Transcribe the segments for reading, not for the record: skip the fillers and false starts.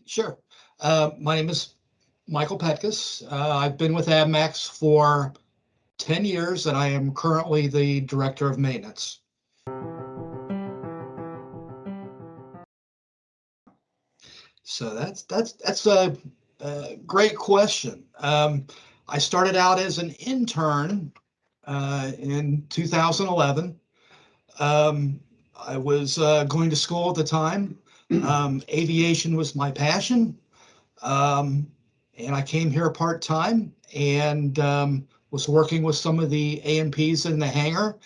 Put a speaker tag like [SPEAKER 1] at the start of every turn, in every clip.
[SPEAKER 1] Sure. My name is Michael Petkus. I've been with Avmax for 10 years, and I am currently the director of maintenance. So that's a great question. I started out as an intern in 2011. I was going to school at the time. Aviation was my passion. And I came here part-time and was working with some of the A&Ps in the hangar.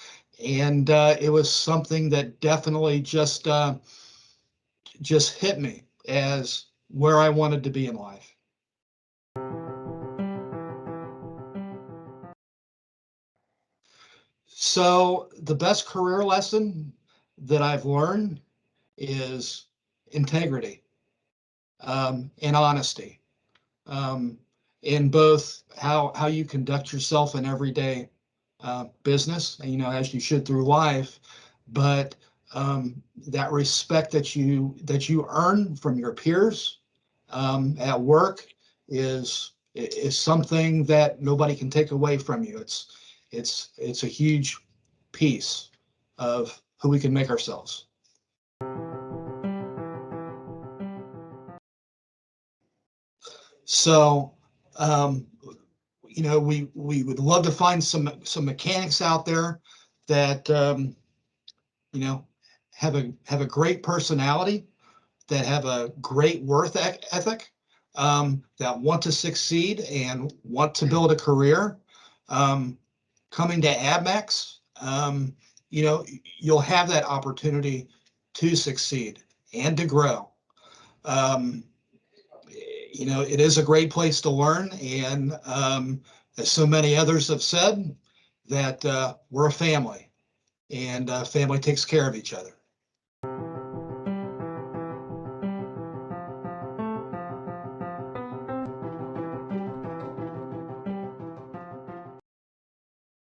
[SPEAKER 1] And it was something that definitely just hit me as where I wanted to be in life. So the best career lesson that I've learned is integrity and honesty. In both how you conduct yourself in everyday business, as you should through life, but that respect that you earn from your peers at work is something that nobody can take away from you. It's a huge piece of who we can make ourselves. So, we would love to find some mechanics out there that you know have a great personality, that have a great work ethic, that want to succeed and want to build a career. Coming to Avmax, you'll have that opportunity to succeed and to grow. Um, it is a great place to learn, and as so many others have said, that we're a family, and family takes care of each other.